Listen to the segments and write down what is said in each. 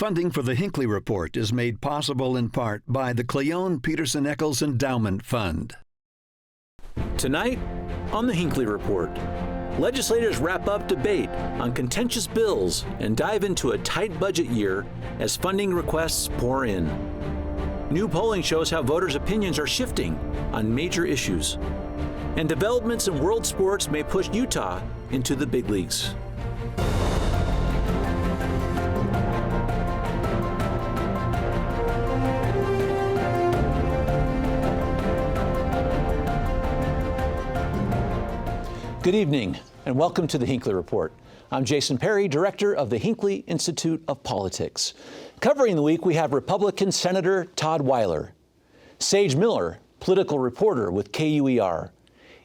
Funding for the Hinckley Report is made possible in part by the Cleone Peterson Eccles Endowment Fund. Tonight on the Hinckley Report, legislators wrap up debate on contentious bills and dive into a tight budget year as funding requests pour in. New polling shows how voters' opinions are shifting on major issues. And developments in world sports may push Utah into the big leagues. Good evening, and welcome to the Hinckley Report. I'm Jason Perry, director of the Hinckley Institute of Politics. Covering the week, we have Republican Senator Todd Weiler, Sage Miller, political reporter with KUER,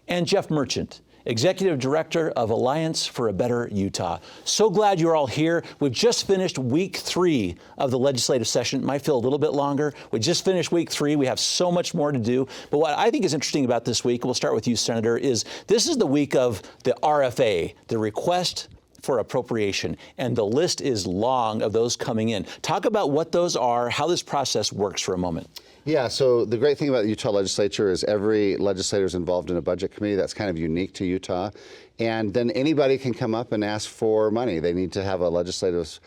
and Jeff Merchant, executive director of Alliance for a Better Utah. So glad you're all here. We've just finished week 3 of the legislative session. It might feel a little bit longer. We just finished week 3. We have so much more to do. But what I think is interesting about this week, we'll start with you, Senator, is this is the week of the RFA, the request for appropriation, and the list is long of those coming in. Talk about what those are, how this process works for a moment. Yeah, so the great thing about the Utah legislature is every legislator is involved in a budget committee. That's kind of unique to Utah. And then anybody can come up and ask for money. They need to have a legislative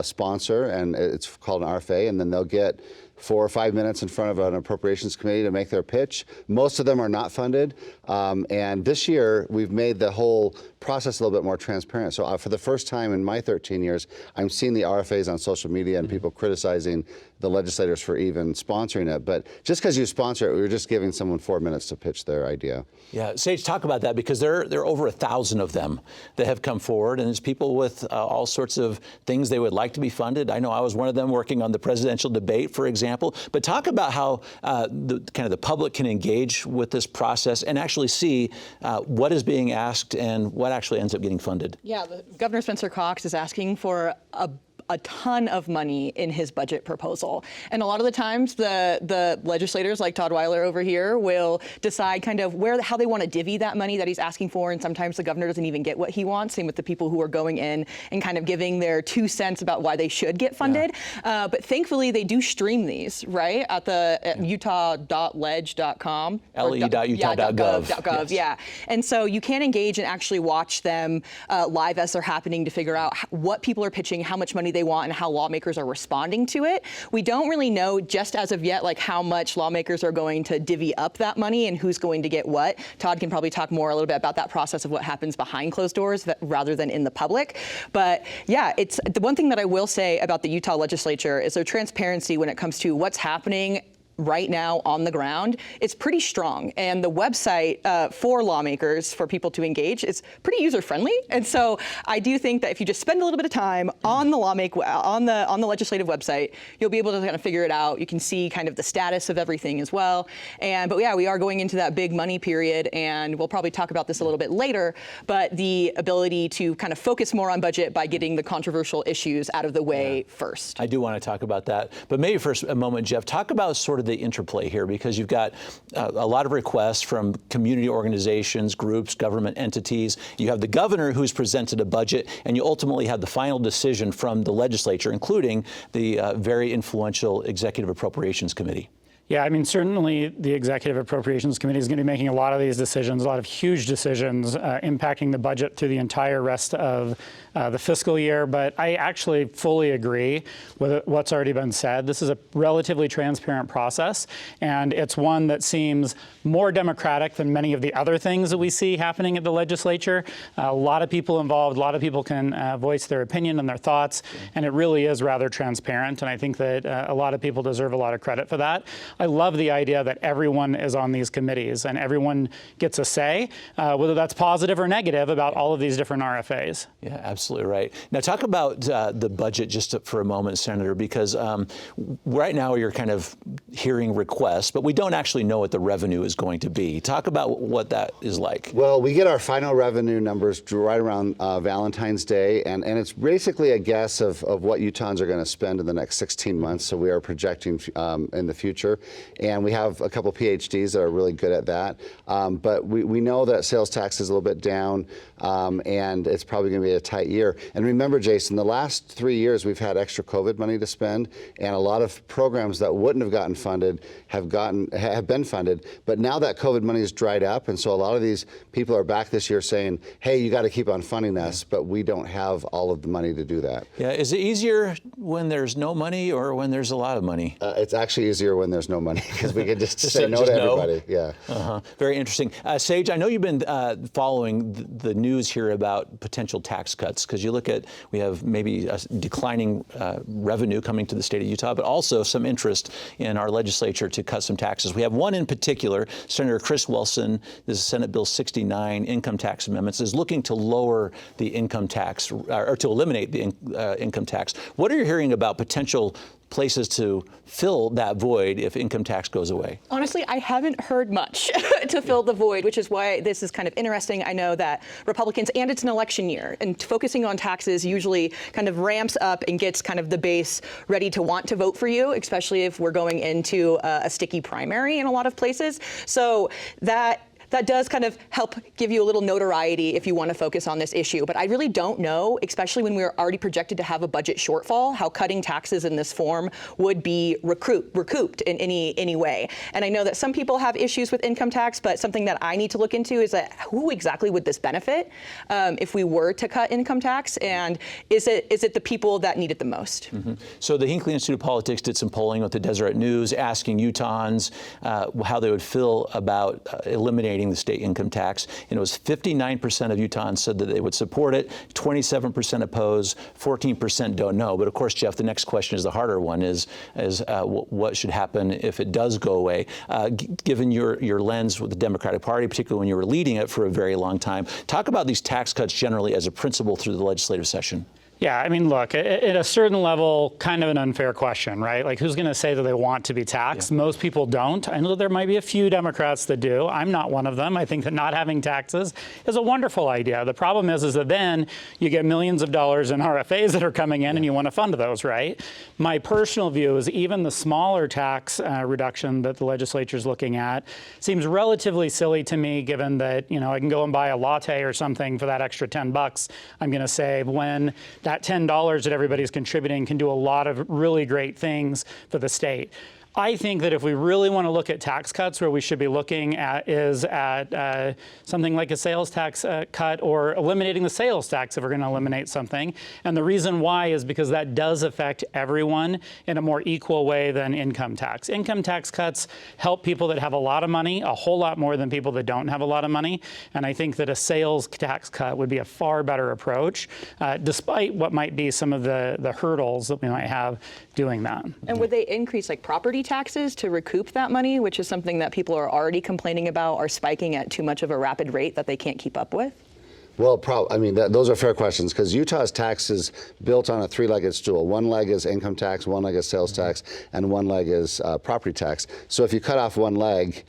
sponsor, and it's called an RFA, and then they'll get 4 or 5 minutes in front of an appropriations committee to make their pitch. Most of them are not funded. And this year, we've made the whole process a little bit more transparent. So for the first time in my 13 years, I'm seeing the RFAs on social media and people criticizing the legislators for even sponsoring it. But just because you sponsor it, we're just giving someone 4 minutes to pitch their idea. Yeah, Sage, talk about that, because there are over 1,000 of them that have come forward, and it's people with all sorts of things they would like to be funded. I know I was one of them working on the presidential debate, for example. But talk about how the public can engage with this process and actually see what is being asked and what actually ends up getting funded. Yeah, Governor Spencer Cox is asking for a ton of money in his budget proposal. And a lot of the times the legislators like Todd Weiler over here will decide kind of how they want to divvy that money that he's asking for. And sometimes the governor doesn't even get what he wants. Same with the people who are going in and kind of giving their 2 cents about why they should get funded. Yeah. But thankfully they do stream these, right? At utah.ledge.com. le.utah.gov. Yes. Yeah. And so you can engage and actually watch them live as they're happening to figure out what people are pitching, how much money they want, and how lawmakers are responding to it. We don't really know just as of yet, like how much lawmakers are going to divvy up that money and who's going to get what. Todd can probably talk more a little bit about that process of what happens behind closed doors rather than in the public. But yeah, it's the one thing that I will say about the Utah legislature is their transparency when it comes to what's happening right now on the ground. It's pretty strong, and the website for lawmakers, for people to engage, is pretty user friendly. And so I do think that if you just spend a little bit of time on the on the legislative website, you'll be able to kind of figure it out. You can see kind of the status of everything as well. But yeah, we are going into that big money period, and we'll probably talk about this a little bit later. But the ability to kind of focus more on budget by getting the controversial issues out of the way first. I do want to talk about that, but maybe for a moment, Jeff, talk about sort of the interplay here, because you've got a lot of requests from community organizations, groups, government entities. You have the governor who's presented a budget, and you ultimately have the final decision from the legislature, including the very influential Executive Appropriations Committee. Yeah, I mean, certainly the Executive Appropriations Committee is going to be making a lot of these decisions, a lot of huge decisions impacting the budget through the entire rest of the fiscal year. But I actually fully agree with what's already been said. This is a relatively transparent process, and it's one that seems more democratic than many of the other things that we see happening at the legislature. A lot of people involved, a lot of people can voice their opinion and their thoughts, and it really is rather transparent. And I think that a lot of people deserve a lot of credit for that. I love the idea that everyone is on these committees and everyone gets a say, whether that's positive or negative, about all of these different RFAs. Yeah, absolutely right. Now talk about the budget just for a moment, Senator, because right now you're kind of hearing requests, but we don't actually know what the revenue is going to be. Talk about what that is like. Well, we get our final revenue numbers right around Valentine's Day, and it's basically a guess of what Utahns are going to spend in the next 16 months, so we are projecting in the future. And we have a couple PhDs that are really good at that. But we know that sales tax is a little bit down, and it's probably going to be a tight year. And remember, Jason, the last 3 years we've had extra COVID money to spend, and a lot of programs that wouldn't have gotten funded have been funded. But now that COVID money is dried up, and so a lot of these people are back this year saying, hey, you got to keep on funding us, but we don't have all of the money to do that. Yeah, is it easier when there's no money or when there's a lot of money? It's actually easier when there's no money, because we can just say no to everybody. Yeah. Very interesting. Sage, I know you've been following the news here about potential tax cuts, because you look at, we have maybe a declining revenue coming to the state of Utah, but also some interest in our legislature to cut some taxes. We have one in particular, Senator Chris Wilson, this is Senate Bill 69, income tax amendments, is looking to lower the income tax, or to eliminate the income tax. What are you hearing about potential places to fill that void if income tax goes away? Honestly, I haven't heard much to fill the void, which is why this is kind of interesting. I know that Republicans, and it's an election year, and focusing on taxes usually kind of ramps up and gets kind of the base ready to want to vote for you, especially if we're going into a sticky primary in a lot of places. So that does kind of help give you a little notoriety if you want to focus on this issue. But I really don't know, especially when we're already projected to have a budget shortfall, how cutting taxes in this form would be recouped in any way. And I know that some people have issues with income tax, but something that I need to look into is that who exactly would this benefit if we were to cut income tax? And is it the people that need it the most? So the Hinckley Institute of Politics did some polling with the Deseret News, asking Utahns how they would feel about eliminating the state income tax, and it was 59% of Utahns said that they would support it, 27% oppose, 14% don't know. But of course, Jeff, the next question is the harder one: is what should happen if it does go away? Given your lens with the Democratic Party, particularly when you were leading it for a very long time, talk about these tax cuts generally as a principle through the legislative session. Yeah, I mean, look, at a certain level, kind of an unfair question, right? Like, who's going to say that they want to be taxed? Yeah. Most people don't. I know there might be a few Democrats that do. I'm not one of them. I think that not having taxes is a wonderful idea. The problem is that then you get millions of dollars in RFAs that are coming in, and you want to fund those, right? My personal view is even the smaller tax reduction that the legislature is looking at seems relatively silly to me, given that, you know, I can go and buy a latte or something for that extra $10 I'm going to save, when that $10 that everybody's contributing can do a lot of really great things for the state. I think that if we really want to look at tax cuts, where we should be looking at is at something like a sales tax cut, or eliminating the sales tax if we're going to eliminate something. And the reason why is because that does affect everyone in a more equal way than income tax. Income tax cuts help people that have a lot of money a whole lot more than people that don't have a lot of money. And I think that a sales tax cut would be a far better approach, despite what might be some of the hurdles that we might have doing that. And would they increase like property taxes to recoup that money, which is something that people are already complaining about are spiking at too much of a rapid rate that they can't keep up with? Well, I mean, those are fair questions, because Utah's tax is built on a three-legged stool. One leg is income tax, one leg is sales tax, and one leg is property tax. So if you cut off one leg,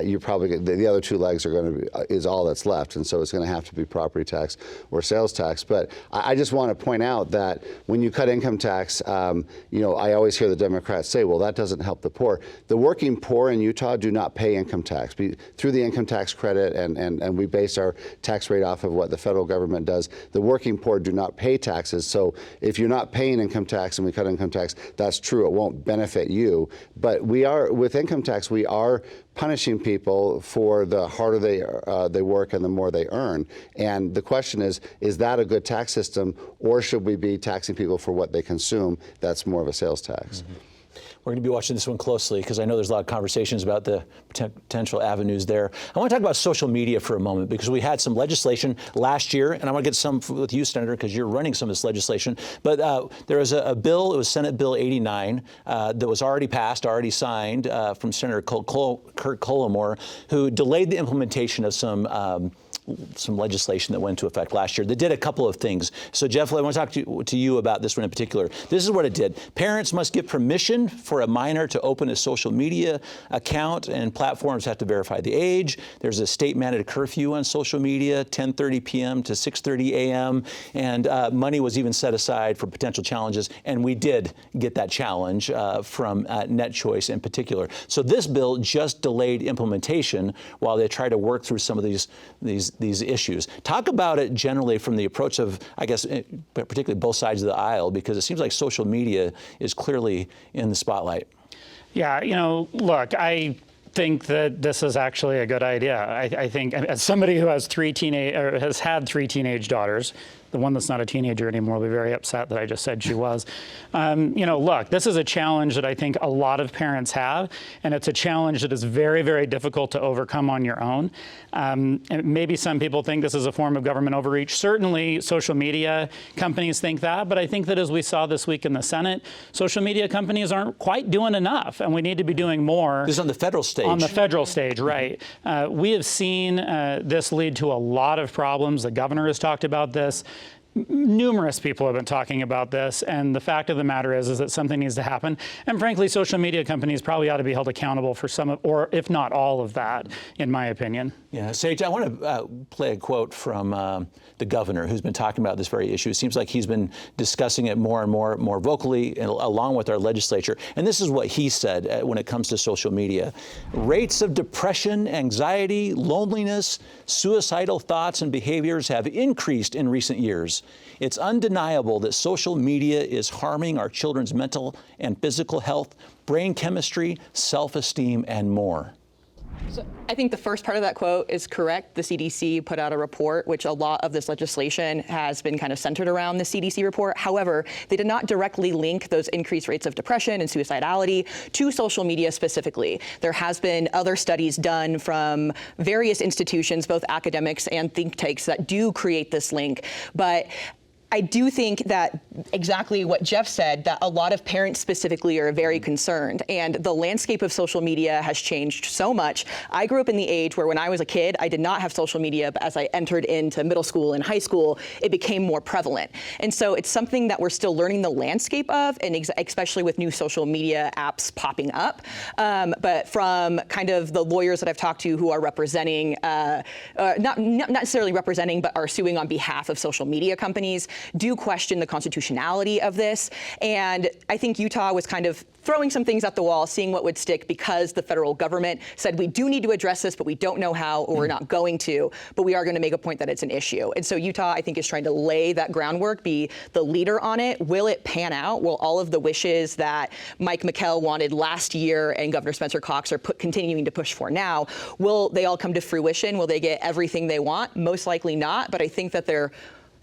you probably the other two legs are going to be is all that's left, and so it's going to have to be property tax or sales tax. But I just want to point out that when you cut income tax, you know, I always hear the Democrats say, "Well, that doesn't help the poor." The working poor in Utah do not pay income tax through the income tax credit, and we base our tax rate off of what the federal government does. The working poor do not pay taxes. So if you're not paying income tax and we cut income tax, that's true. It won't benefit you. But we are, with income tax, we are punishing people for the harder they work and the more they earn. And the question is that a good tax system, or should we be taxing people for what they consume? That's more of a sales tax. Mm-hmm. We're going to be watching this one closely, because I know there's a lot of conversations about the potential avenues there. I want to talk about social media for a moment, because we had some legislation last year, and I want to get some with you, Senator, because you're running some of this legislation. But there was a bill, it was Senate Bill 89, that was already passed, already signed, from Senator Kurt Collimore, who delayed the implementation of some some legislation that went into effect last year that did a couple of things. So Jeff, I want to talk to you about this one in particular. This is what it did. Parents must give permission for a minor to open a social media account, and platforms have to verify the age. There's a state-mandated curfew on social media, 10:30 p.m. to 6:30 a.m., and money was even set aside for potential challenges, and we did get that challenge from NetChoice in particular. So this bill just delayed implementation while they try to work through some of these issues. Talk about it generally from the approach of, I guess, particularly both sides of the aisle, because it seems like social media is clearly in the spotlight. Yeah, look, I think that this is actually a good idea. I think, as somebody who has has had three teenage daughters, the one that's not a teenager anymore will be very upset that I just said she was. Look, this is a challenge that I think a lot of parents have, and it's a challenge that is very, very difficult to overcome on your own. And maybe some people think this is a form of government overreach. Certainly, social media companies think that, but I think that as we saw this week in the Senate, social media companies aren't quite doing enough, and we need to be doing more. This is on the federal stage. On the federal stage, right. We have seen this lead to a lot of problems. The governor has talked about this. Numerous people have been talking about this, and the fact of the matter is that something needs to happen. And frankly, social media companies probably ought to be held accountable for some of, or if not all of that, in my opinion. Yeah, Sage, I want to play a quote from the governor, who's been talking about this very issue. It seems like he's been discussing it more and more vocally, along with our legislature. And this is what he said when it comes to social media. Rates of depression, anxiety, loneliness, suicidal thoughts and behaviors have increased in recent years. It's undeniable that social media is harming our children's mental and physical health, brain chemistry, self-esteem, and more. So I think the first part of that quote is correct. The CDC put out a report, which a lot of this legislation has been kind of centered around the CDC report. However, they did not directly link those increased rates of depression and suicidality to social media specifically. There has been other studies done from various institutions, both academics and think tanks, that do create this link. But I do think that exactly what Jeff said, that a lot of parents specifically are very concerned, and the landscape of social media has changed so much. I grew up in the age where when I was a kid, I did not have social media, but as I entered into middle school and high school, it became more prevalent. And so it's something that we're still learning the landscape of, and especially with new social media apps popping up. But from kind of the lawyers that I've talked to who are representing, not necessarily representing, but are suing on behalf of social media companies, do question the constitutionality of this. And I think Utah was kind of throwing some things at the wall, seeing what would stick, because the federal government said we do need to address this, but we don't know how, or we're not going to, but we are going to make a point that it's an issue. And so Utah, I think, is trying to lay that groundwork, be the leader on it. Will it pan out? Will all of the wishes that Mike McKell wanted last year and Governor Spencer Cox are continuing to push for now, will they all come to fruition? Will they get everything they want? Most likely not, but I think that they're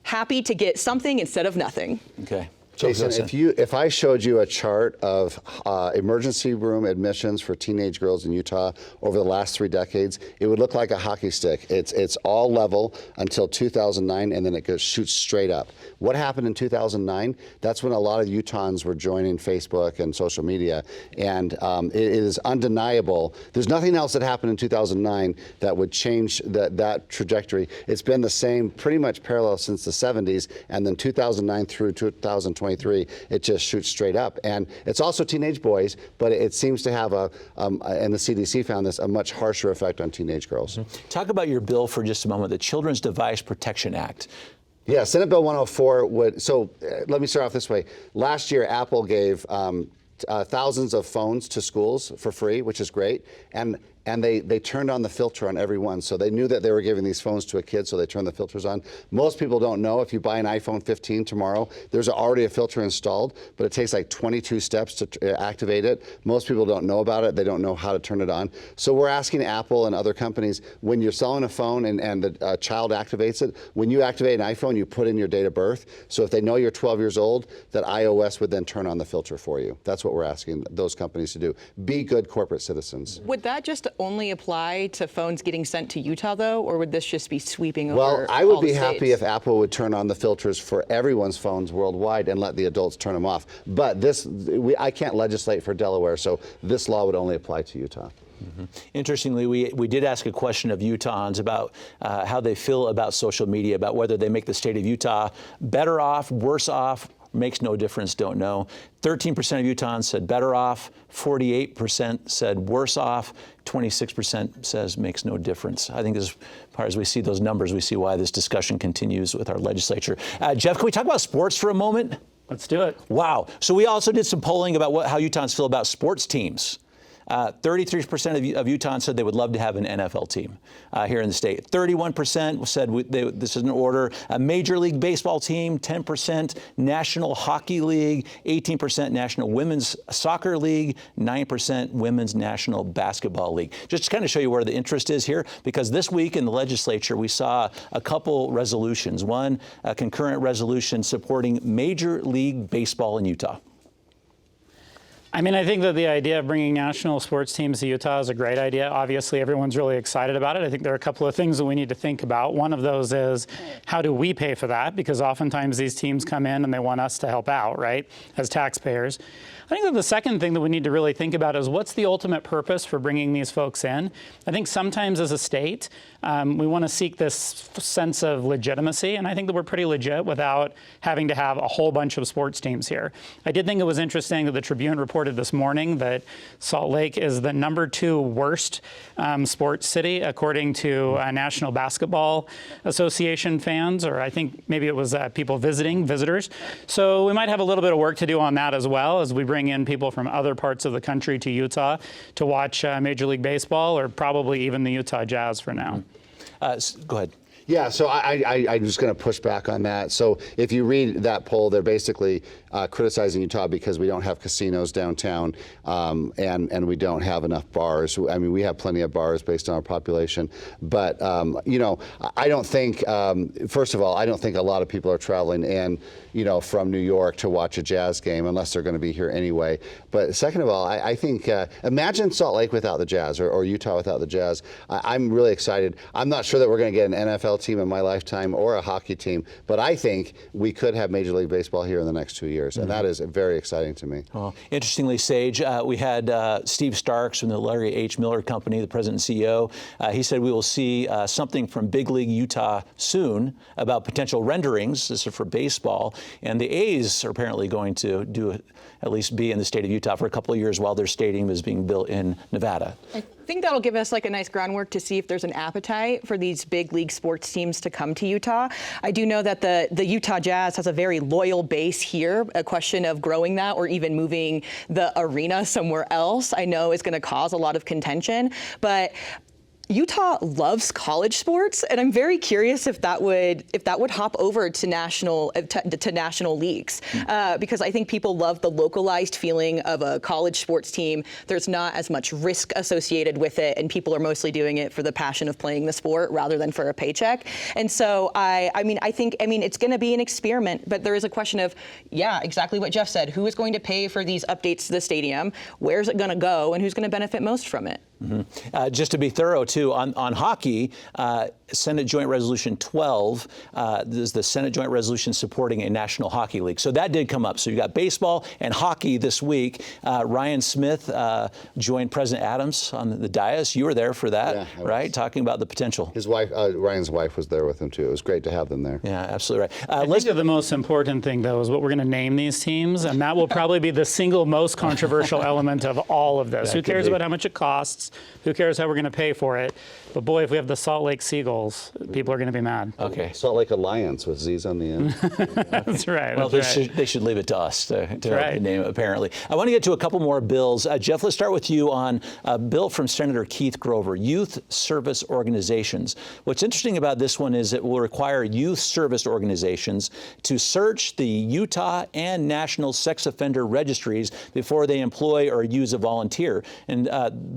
happy to get something instead of nothing. Okay. Jason, if I showed you a chart of emergency room admissions for teenage girls in Utah over the last 3 decades, it would look like a hockey stick. It's all level until 2009, and then it shoots straight up. What happened in 2009? That's when a lot of Utahns were joining Facebook and social media, and it is undeniable. There's nothing else that happened in 2009 that would change that trajectory. It's been the same, pretty much parallel since the 70s, and then 2009 through 2023, it just shoots straight up. And it's also teenage boys, but it seems to have and the CDC found this, a much harsher effect on teenage girls. Mm-hmm. Talk about your bill for just a moment, the Children's Device Protection Act. Yeah, Senate Bill 104 would, let me start off this way. Last year, Apple gave thousands of phones to schools for free, which is great. And they turned on the filter on every one. So they knew that they were giving these phones to a kid, so they turned the filters on. Most people don't know, if you buy an iPhone 15 tomorrow, there's already a filter installed, but it takes like 22 steps to activate it. Most people don't know about it. They don't know how to turn it on. So we're asking Apple and other companies, when you're selling a phone and the child activates it, when you activate an iPhone, you put in your date of birth. So if they know you're 12 years old, that iOS would then turn on the filter for you. That's what we're asking those companies to do. Be good corporate citizens. Would that just only apply to phones getting sent to Utah, though, or would this just be sweeping over Well, I would all be the happy states? if Apple would turn on the filters for everyone's phones worldwide and let the adults turn them off. But I can't legislate for Delaware, so this law would only apply to Utah. Interestingly, we did ask a question of Utahns about how they feel about social media, about whether they make the state of Utah better off, worse off, makes no difference, don't know. 13% of Utahns said better off, 48% said worse off, 26% says makes no difference. I think as far as we see those numbers, we see why this discussion continues with our legislature. Jeff, can we talk about sports for a moment? Let's do it. Wow. So we also did some polling about how Utahns feel about sports teams. 33% of Utahns said they would love to have an NFL team here in the state. 31% said this is an order. A Major League Baseball team, 10% National Hockey League, 18% National Women's Soccer League, 9% Women's National Basketball League. Just to kind of show you where the interest is here, because this week in the legislature, we saw a couple resolutions. One, a concurrent resolution supporting Major League Baseball in Utah. I mean, I think that the idea of bringing national sports teams to Utah is a great idea. Obviously, everyone's really excited about it. I think there are a couple of things that we need to think about. One of those is, how do we pay for that? Because oftentimes these teams come in and they want us to help out, right, as taxpayers. I think that the second thing that we need to really think about is, what's the ultimate purpose for bringing these folks in? I think sometimes as a state, we want to seek this sense of legitimacy, and I think that we're pretty legit without having to have a whole bunch of sports teams here. I did think it was interesting that the Tribune reported this morning that Salt Lake is the #2 worst sports city, according to National Basketball Association fans, or I think maybe it was visitors. So we might have a little bit of work to do on that as well, as we bring in people from other parts of the country to Utah to watch Major League Baseball, or probably even the Utah Jazz for now. Go ahead. Yeah, so I'm just going to push back on that. So if you read that poll, they're basically criticizing Utah because we don't have casinos downtown, and we don't have enough bars. I mean, we have plenty of bars based on our population. But, you know, I don't think, first of all, I don't think a lot of people are traveling in, you know, from New York to watch a Jazz game unless they're going to be here anyway. But second of all, I think, imagine Salt Lake without the Jazz, or Utah without the Jazz. I'm really excited. I'm not sure that we're going to get an NFL team in my lifetime or a hockey team, but I think we could have Major League Baseball here in the next 2 years, and that is very exciting to me. Well, interestingly, Sage, we had Steve Starks from the Larry H. Miller Company, the president and CEO. He said we will see something from Big League Utah soon about potential renderings. This is for baseball, and the A's are apparently going to at least be in the state of Utah for a couple of years while their stadium is being built in Nevada. I think that'll give us like a nice groundwork to see if there's an appetite for these big league sports teams to come to Utah. I do know that the Utah Jazz has a very loyal base here. A question of growing that or even moving the arena somewhere else, I know is going to cause a lot of contention. But Utah loves college sports, and I'm very curious if that would hop over to national leagues, because I think people love the localized feeling of a college sports team. There's not as much risk associated with it, and people are mostly doing it for the passion of playing the sport rather than for a paycheck. And so I mean it's going to be an experiment, but there is a question of, yeah, exactly what Jeff said. Who is going to pay for these updates to the stadium? Where's it going to go, and who's going to benefit most from it? Mm-hmm. Just to be thorough, too, on hockey, Senate Joint Resolution 12, this is the Senate Joint Resolution supporting a National Hockey League. So that did come up. So you got baseball and hockey this week. Ryan Smith joined President Adams on the dais. You were there for that, right? Talking about the potential. His wife, Ryan's wife, was there with him, too. It was great to have them there. Yeah, absolutely right. I think the most important thing, though, is what we're going to name these teams, and that will probably be the single most controversial element of all of this. Who cares about how much it costs? Who cares how we're going to pay for it? But boy, if we have the Salt Lake Seagulls, people are going to be mad. Okay. Salt Lake Alliance with Z's on the end. That's right. Well, they should leave it to us to name it, apparently. I want to get to a couple more bills. Jeff, let's start with you on a bill from Senator Keith Grover, youth service organizations. What's interesting about this one is it will require youth service organizations to search the Utah and national sex offender registries before they employ or use a volunteer. And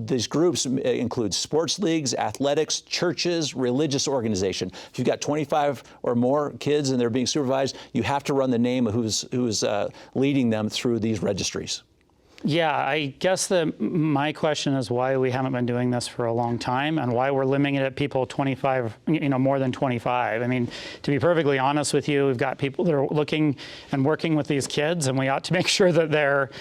these groups include sports leagues, athletics, churches, religious organization. If you've got 25 or more kids and they're being supervised, you have to run the name of who's leading them through these registries. Yeah, I guess my question is why we haven't been doing this for a long time and why we're limiting it at people 25, more than 25. I mean, to be perfectly honest with you, we've got people that are looking and working with these kids, and we ought to make sure that they're,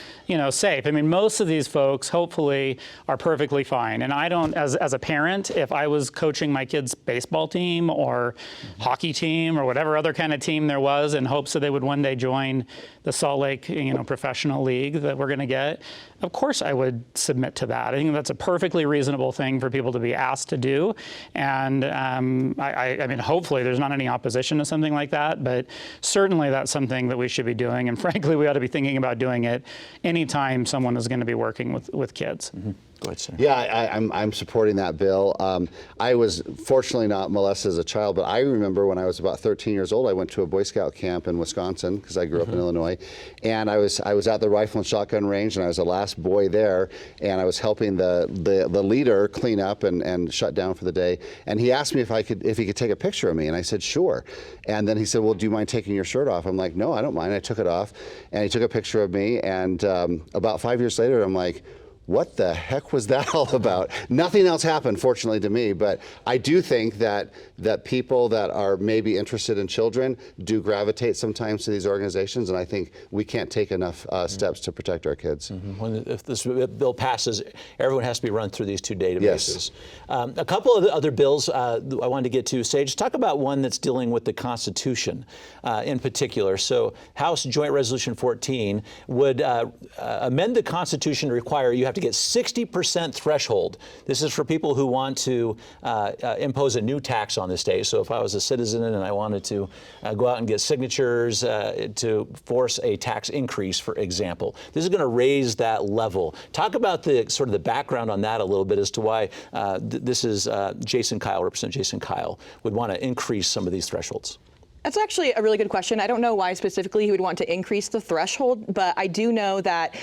safe. I mean, most of these folks, hopefully, are perfectly fine. And I don't, as a parent, if I was coaching my kid's baseball team or hockey team or whatever other kind of team there was in hopes that they would one day join the Salt Lake, professional league that we're going to get, of course I would submit to that. I think that's a perfectly reasonable thing for people to be asked to do. And I mean, hopefully there's not any opposition to something like that, but certainly that's something that we should be doing. And frankly, we ought to be thinking about doing it anytime someone is going to be working with kids. Mm-hmm. Go ahead, sir. Yeah, I'm supporting that bill. I was fortunately not molested as a child, but I remember when I was about 13 years old, I went to a Boy Scout camp in Wisconsin because I grew up in Illinois, and I was at the rifle and shotgun range, and I was the last boy there, and I was helping the leader clean up and shut down for the day. And he asked me if he could take a picture of me, and I said sure. And then he said, well, do you mind taking your shirt off? I'm like, no, I don't mind. I took it off, and he took a picture of me. And about 5 years later, I'm like, what the heck was that all about? Nothing else happened, fortunately, to me. But I do think that people that are maybe interested in children do gravitate sometimes to these organizations, and I think we can't take enough steps to protect our kids. Mm-hmm. If this bill passes, everyone has to be run through these two databases. Yes. A couple of the other bills I wanted to get to, Sage, talk about one that's dealing with the Constitution in particular. So House Joint Resolution 14 would amend the Constitution to require you have to get 60% threshold. This is for people who want to impose a new tax on the state. So if I was a citizen and I wanted to go out and get signatures to force a tax increase, for example, this is going to raise that level. Talk about the sort of the background on that a little bit as to why this is Jason Kyle, Representative Jason Kyle, would want to increase some of these thresholds. That's actually a really good question. I don't know why specifically he would want to increase the threshold, but I do know that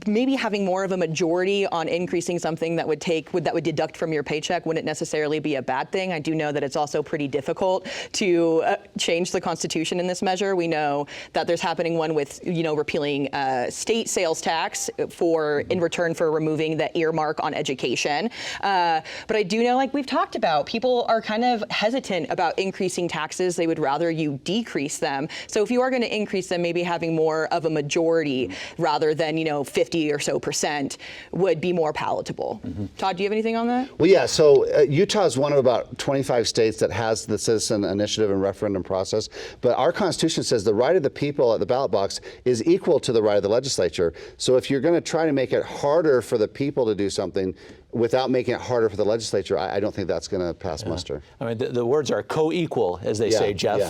maybe having more of a majority on increasing something that would deduct from your paycheck wouldn't necessarily be a bad thing. I do know that it's also pretty difficult to change the Constitution in this measure. We know that there's happening one with, repealing state sales tax in return for removing the earmark on education. But I do know, like we've talked about, people are kind of hesitant about increasing taxes. They would rather you decrease them. So if you are going to increase them, maybe having more of a majority rather than 50 or so percent would be more palatable. Mm-hmm. Todd, do you have anything on that? Well, yeah. So Utah is one of about 25 states that has the citizen initiative and referendum process. But our Constitution says the right of the people at the ballot box is equal to the right of the legislature. So if you're going to try to make it harder for the people to do something without making it harder for the legislature, I don't think that's going to pass muster. I mean, the words are co-equal, as they say, Jeff,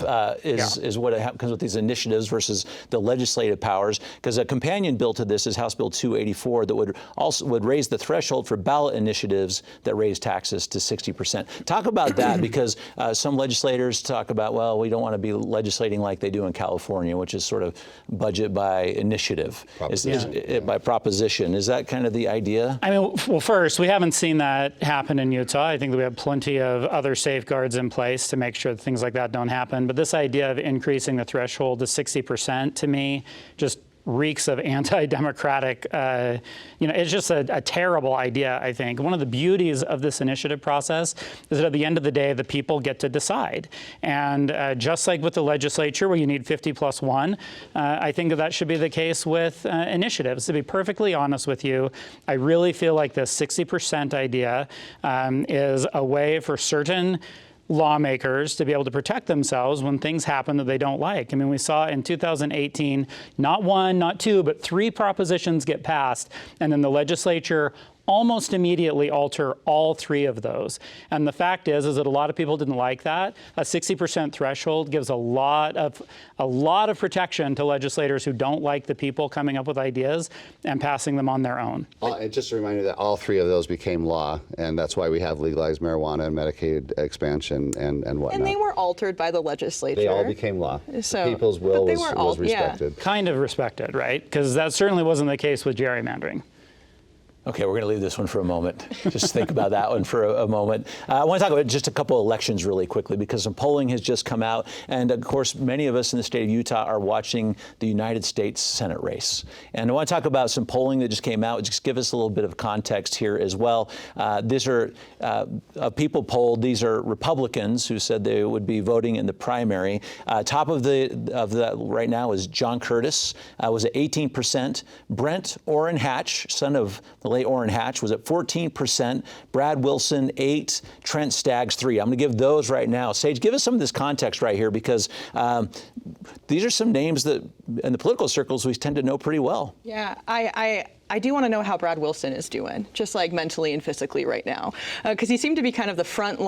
is what comes with these initiatives versus the legislative powers. Because a companion bill to this is House Bill 284 that would raise the threshold for ballot initiatives that raise taxes to 60%. Talk about that, because some legislators talk about, well, we don't want to be legislating like they do in California, which is sort of budget by initiative, by proposition. Is that kind of the idea? I mean, well, first, we haven't seen that happen in Utah. I think that we have plenty of other safeguards in place to make sure that things like that don't happen. But this idea of increasing the threshold to 60% to me just reeks of anti-democratic, it's just a terrible idea, I think. One of the beauties of this initiative process is that at the end of the day, the people get to decide. And just like with the legislature, where you need 50+1, I think that should be the case with initiatives. To be perfectly honest with you, I really feel like this 60% idea is a way for certain lawmakers to be able to protect themselves when things happen that they don't like. I mean, we saw in 2018, not one, not two, but 3 propositions get passed, and then the legislature almost immediately alter all 3 of those. And the fact is that a lot of people didn't like that. A 60% threshold gives a lot of protection to legislators who don't like the people coming up with ideas and passing them on their own. And just a reminder that all 3 of those became law, and that's why we have legalized marijuana and Medicaid expansion and whatnot. And they were altered by the legislature. They all became law. So, the people's will was respected. Kind of respected, right? Because that certainly wasn't the case with gerrymandering. Okay, we're going to leave this one for a moment. Just think about that one for a moment. I want to talk about just a couple elections really quickly because some polling has just come out. And of course, many of us in the state of Utah are watching the United States Senate race. And I want to talk about some polling that just came out. Just give us a little bit of context here as well. These are people polled. These are Republicans who said they would be voting in the primary. Top of the right now is John Curtis, was at 18%. Brent Orrin Hatch, son of the late Orrin Hatch, was at 14%. Brad Wilson, 8%. Trent Staggs, 3%. I'm going to give those right now. Sage, give us some of this context right here because these are some names that in the political circles we tend to know pretty well. Yeah, I do want to know how Brad Wilson is doing, just like mentally and physically right now, because he seemed to be kind of the front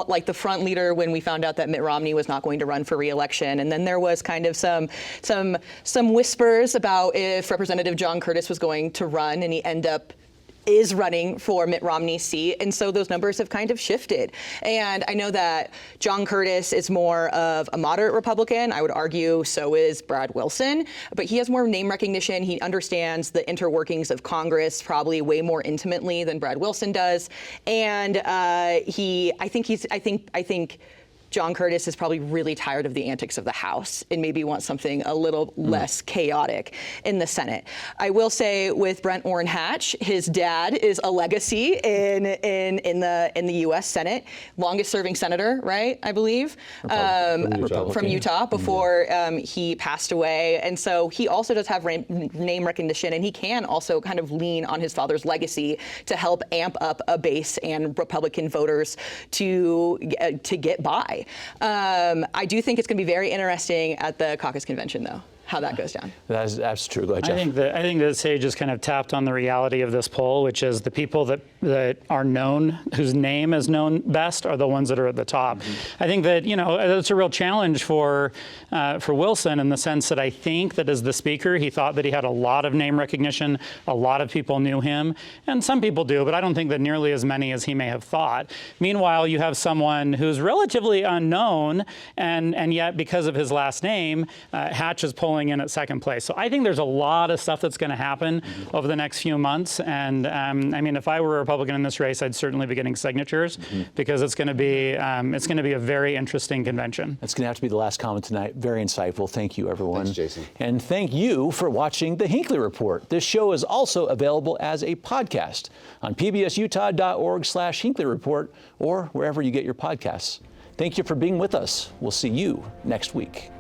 leader when we found out that Mitt Romney was not going to run for re-election, and then there was kind of some whispers about if Representative John Curtis was going to run, and he is running for Mitt Romney's seat, and so those numbers have kind of shifted. And I know that John Curtis is more of a moderate Republican. I would argue so is Brad Wilson, but he has more name recognition. He understands the interworkings of Congress probably way more intimately than Brad Wilson does. And I think John Curtis is probably really tired of the antics of the House and maybe wants something a little less chaotic in the Senate. I will say with Brent Orrin Hatch, his dad is a legacy in the U.S. Senate, longest serving senator, right? I believe from Utah before he passed away, and so he also does have name recognition, and he can also kind of lean on his father's legacy to help amp up a base and Republican voters to get by. I do think it's going to be very interesting at the caucus convention, though, how that goes down. That's true. Go ahead, Jeff. I think that Sage just kind of tapped on the reality of this poll, which is the people that are known, whose name is known best, are the ones that are at the top. I think that it's a real challenge for Wilson in the sense that I think that as the speaker, he thought that he had a lot of name recognition, a lot of people knew him, and some people do, but I don't think that nearly as many as he may have thought. Meanwhile, you have someone who's relatively unknown, and yet because of his last name, Hatch is polling in at second place. So I think there's a lot of stuff that's going to happen over the next few months. And I mean, if I were a Republican in this race, I'd certainly be getting signatures because it's going to be a very interesting convention. That's going to have to be the last comment tonight. Very insightful. Thank you, everyone. Thanks, Jason. And thank you for watching the Hinckley Report. This show is also available as a podcast on pbsutah.org/Hinckley Report or wherever you get your podcasts. Thank you for being with us. We'll see you next week.